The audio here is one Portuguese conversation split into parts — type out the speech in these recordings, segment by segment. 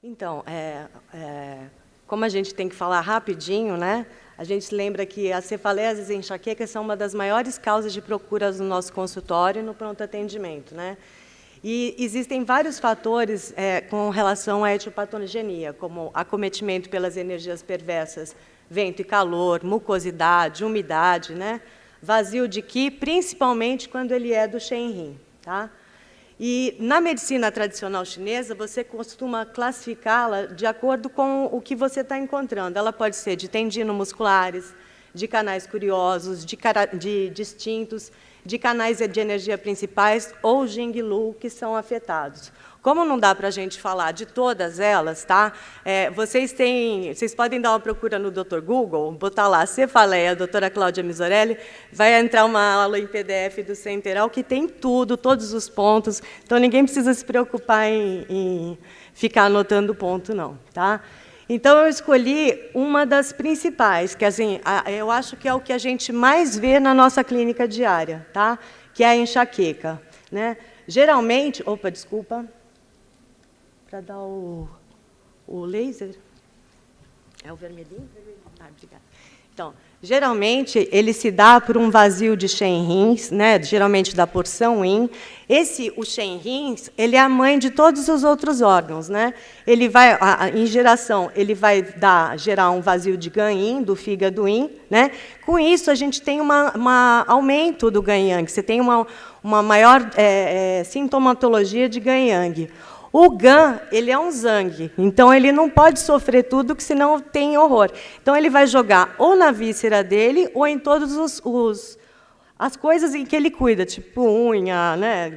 Então, como a gente tem que falar rapidinho, né? A gente lembra que as cefaleias e enxaquecas são uma das maiores causas de procuras no nosso consultório e no pronto atendimento, né? E existem vários fatores com relação à etiopatogenia, como acometimento pelas energias perversas, vento e calor, mucosidade, umidade, né? Vazio de Qi, principalmente quando ele é do Shenrin, tá? E, na medicina tradicional chinesa, você costuma classificá-la de acordo com o que você está encontrando. Ela pode ser de tendinomusculares, de canais curiosos, de distintos, de canais de energia principais ou Jing-Lu que são afetados. Como não dá para a gente falar de todas elas, tá? Vocês podem dar uma procura no Dr. Google, botar lá cefaleia, doutora Cláudia Misorelli, vai entrar uma aula em PDF do Centeral que tem tudo, todos os pontos, então ninguém precisa se preocupar em ficar anotando ponto, não. Tá? Então, eu escolhi uma das principais, que assim, eu acho que é o que a gente mais vê na nossa clínica diária, tá? Que é a enxaqueca. Né? Geralmente... Opa, desculpa. Para dar o laser? É o vermelhinho? Obrigada. Então, geralmente, ele se dá por um vazio de Shenrin, né, geralmente da porção Yin. O Shenrin, ele é a mãe de todos os outros órgãos. Né? Ele vai, em geração, ele vai gerar um vazio de Gan-Yin, do fígado Yin. Né? Com isso, a gente tem um aumento do Gan-Yang, você tem uma maior sintomatologia de Gan-Yang. O Gan, ele é um Zhang, então ele não pode sofrer tudo, que senão tem horror. Então ele vai jogar ou na víscera dele, ou em todas as coisas em que ele cuida, tipo unha, né,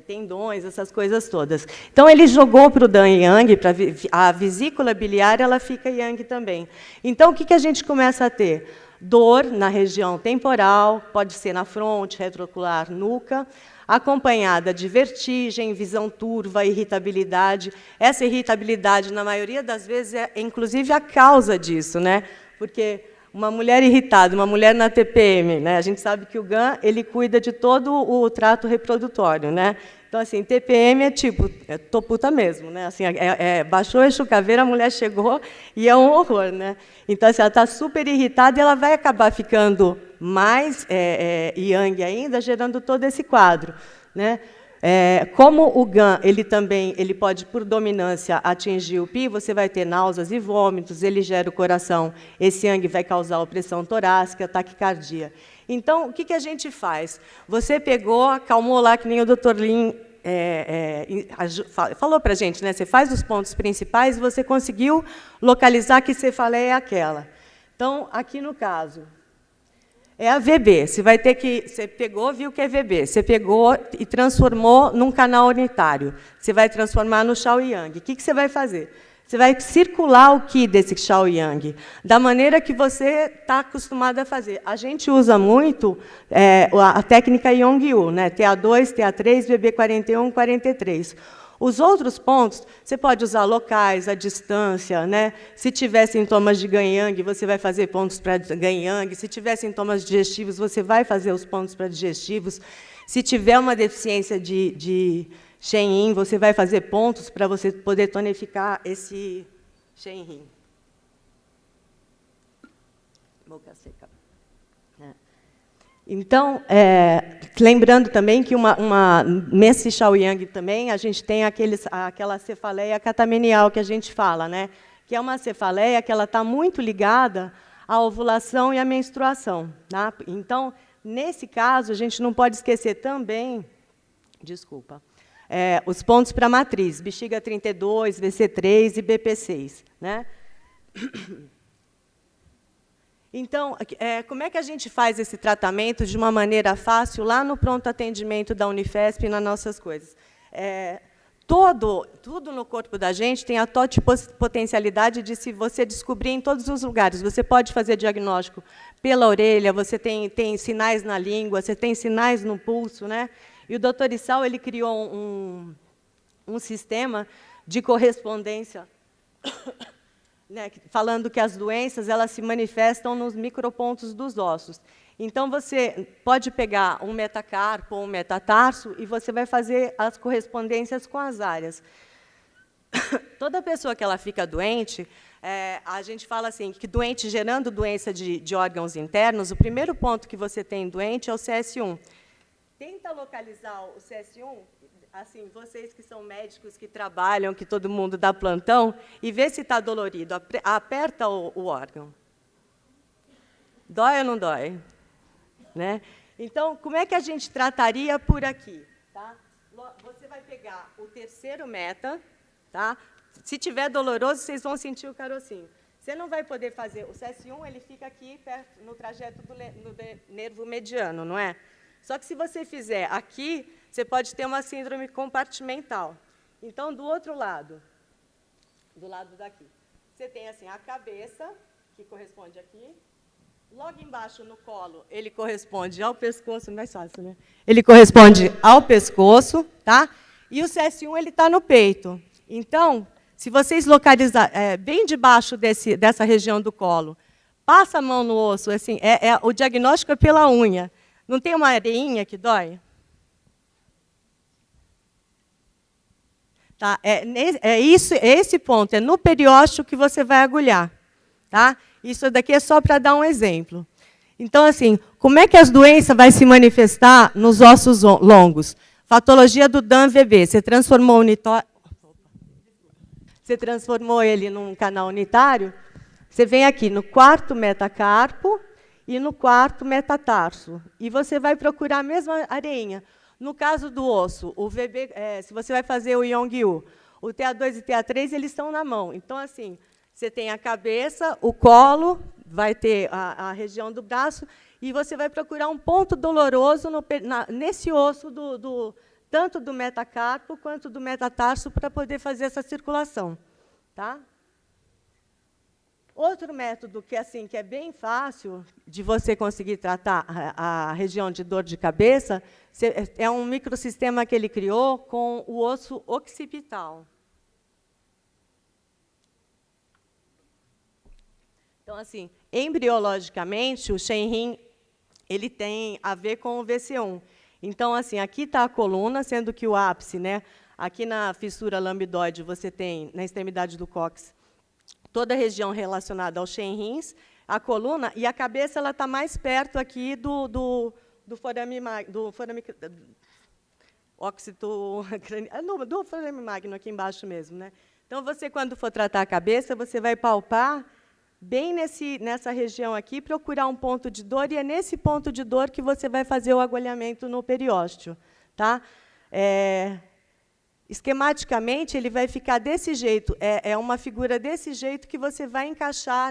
tendões, essas coisas todas. Então ele jogou para o Dan Yang, para a vesícula biliar, ela fica Yang também. Então o que a gente começa a ter? Dor na região temporal, pode ser na fronte, retroocular, nuca, acompanhada de vertigem, visão turva, irritabilidade. Essa irritabilidade, na maioria das vezes, é inclusive a causa disso, né? Porque uma mulher irritada, uma mulher na TPM, né? A gente sabe que o GAN ele cuida de todo o trato reprodutório, né? Então, assim, TPM é tipo, tô puta mesmo, né? Assim, baixou eixo caveira, a mulher chegou e é um horror, né? Então, assim, ela está super irritada e ela vai acabar ficando mais yang ainda, gerando todo esse quadro, né? Como o GAN ele pode, por dominância, atingir o Pi, você vai ter náuseas e vômitos, ele gera o coração, esse yang vai causar opressão torácica, taquicardia. Então, o que a gente faz? Você pegou, acalmou lá, que nem o Dr. Lin falou para a gente, né? Você faz os pontos principais e você conseguiu localizar que cefaleia é aquela. Então, aqui no caso, é a VB. Você pegou, viu que é VB. Você pegou e transformou num canal unitário. Você vai transformar no Shaoyang. O que você vai fazer? Você vai circular o Qi desse Shaoyang, da maneira que você está acostumado a fazer. A gente usa muito a técnica Yongyu, né? TA2, TA3, VB41, 43. Os outros pontos, você pode usar locais, a distância. Né? Se tiver sintomas de Gan-Yang, você vai fazer pontos para Gan-Yang. Se tiver sintomas digestivos, você vai fazer os pontos para digestivos. Se tiver uma deficiência de Shenyin, você vai fazer pontos para você poder tonificar esse Shenyin. Boca seca. Então, lembrando também que nesse Shaoyang também, a gente tem aquela cefaleia catamenial que a gente fala, né? Que é uma cefaleia que ela está muito ligada à ovulação e à menstruação. Tá? Então, nesse caso, a gente não pode esquecer também, desculpa, os pontos para a matriz, bexiga 32, VC3 e BP6. Né? Então, como é que a gente faz esse tratamento de uma maneira fácil lá no pronto atendimento da Unifesp, nas nossas coisas? Tudo no corpo da gente tem a potencialidade de se você descobrir em todos os lugares. Você pode fazer diagnóstico pela orelha, você tem sinais na língua, você tem sinais no pulso. Né? E o Dr. Issal ele criou um sistema de correspondência né, falando que as doenças elas se manifestam nos micropontos dos ossos. Então, você pode pegar um metacarpo ou um metatarso e você vai fazer as correspondências com as áreas. toda pessoa que ela fica doente, a gente fala assim, que doente gerando doença de órgãos internos, o primeiro ponto que você tem doente é o CS1. Tenta localizar o CS1, assim, vocês que são médicos, que trabalham, que todo mundo dá plantão, e vê se está dolorido. Aperta o órgão. Dói ou não dói? Né? Então, como é que a gente trataria por aqui? Tá? Você vai pegar o terceiro meta, tá? Se tiver doloroso, vocês vão sentir o carocinho. Você não vai poder fazer... O CS1 ele fica aqui perto, no trajeto do nervo mediano, não é? Só que, se você fizer aqui, você pode ter uma síndrome compartimental. Então, do outro lado, do lado daqui, você tem assim, a cabeça, que corresponde aqui. Logo embaixo, no colo, ele corresponde ao pescoço, mais fácil, né? Ele corresponde ao pescoço, tá? E o CS1 ele está no peito. Então, se vocês localizarem bem debaixo dessa região do colo, passa a mão no osso, assim, o diagnóstico é pela unha. Não tem uma areinha que dói? Tá? Esse ponto, é no periósteo que você vai agulhar. Tá? Isso daqui é só para dar um exemplo. Então, assim, como é que as doenças vão se manifestar nos ossos longos? Patologia do Dunn-Weber. Você transformou ele num canal unitário, você vem aqui no quarto metacarpo e no quarto metatarso. E você vai procurar a mesma areinha. No caso do osso, o VB, se você vai fazer o Yong-Yu, o TA2 e TA3 eles estão na mão. Então, assim, você tem a cabeça, o colo, vai ter a região do braço, e você vai procurar um ponto doloroso nesse osso, tanto do metacarpo quanto do metatarso, para poder fazer essa circulação. Tá? Outro método que é bem fácil de você conseguir tratar a região de dor de cabeça é um microsistema que ele criou com o osso occipital. Então, assim, embriologicamente, o Shenrin ele tem a ver com o VC1. Então, assim, aqui está a coluna, sendo que o ápice, né, aqui na fissura lambdoide, você tem, na extremidade do cóccix, toda a região relacionada ao Shenrins, a coluna, e a cabeça ela está mais perto aqui do forame magno, aqui embaixo mesmo. Né? Então, você, quando for tratar a cabeça, você vai palpar bem nessa região aqui, procurar um ponto de dor, e é nesse ponto de dor que você vai fazer o agulhamento no periósteo. Tá? Esquematicamente, ele vai ficar desse jeito, é uma figura desse jeito que você vai encaixar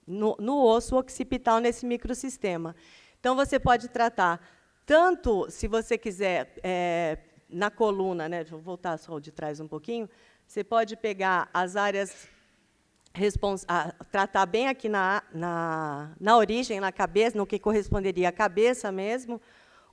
no osso occipital, nesse microsistema. Então, você pode tratar tanto, se você quiser, na coluna, né, vou voltar só de trás um pouquinho, você pode pegar as áreas, tratar bem aqui na origem, na cabeça, no que corresponderia à cabeça mesmo,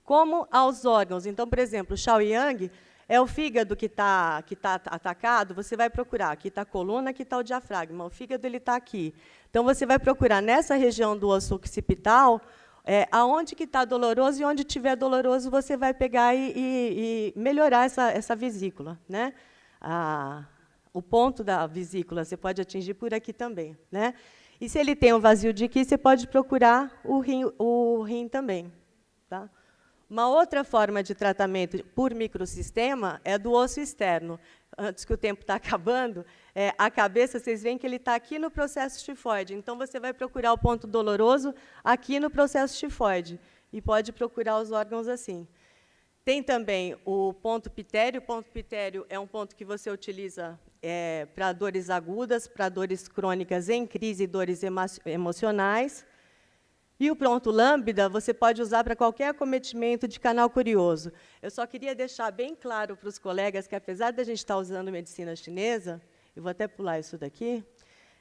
como aos órgãos. Então, por exemplo, o Shaoyang é o fígado que tá atacado, você vai procurar, aqui está a coluna, aqui está o diafragma, o fígado está aqui. Então, você vai procurar nessa região do osso occipital, aonde que está doloroso, e onde estiver doloroso, você vai pegar e melhorar essa vesícula. Né? O ponto da vesícula você pode atingir por aqui também. Né? E se ele tem um vazio de Qi, você pode procurar o rim também. Tá? Uma outra forma de tratamento por microsistema é do osso externo. Antes que o tempo está acabando, a cabeça, vocês veem que ele está aqui no processo tifoide. Então, você vai procurar o ponto doloroso aqui no processo tifoide. E pode procurar os órgãos assim. Tem também o ponto pitério. O ponto pitério é um ponto que você utiliza para dores agudas, para dores crônicas em crise e dores emocionais. E o ponto lambda você pode usar para qualquer acometimento de canal curioso. Eu só queria deixar bem claro para os colegas que, apesar de a gente estar usando medicina chinesa, eu vou até pular isso daqui,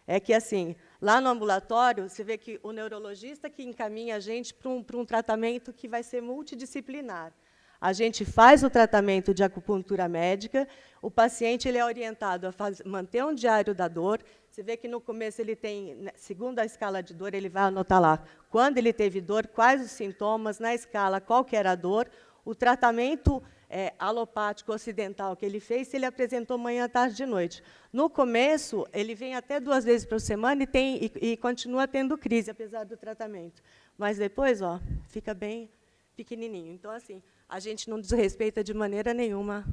é que, assim, lá no ambulatório, você vê que o neurologista que encaminha a gente para um tratamento que vai ser multidisciplinar. A gente faz o tratamento de acupuntura médica, o paciente ele é orientado a manter um diário da dor. Você vê que, no começo, ele tem, segundo a escala de dor, ele vai anotar lá quando ele teve dor, quais os sintomas, na escala, qual que era a dor. O tratamento alopático ocidental que ele fez, se ele apresentou manhã, tarde e noite. No começo, ele vem até 2 vezes por semana e continua tendo crise, apesar do tratamento. Mas depois, fica bem pequenininho. Então, assim, a gente não desrespeita de maneira nenhuma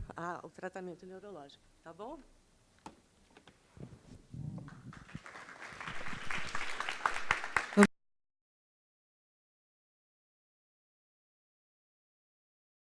o tratamento neurológico. Tá bom?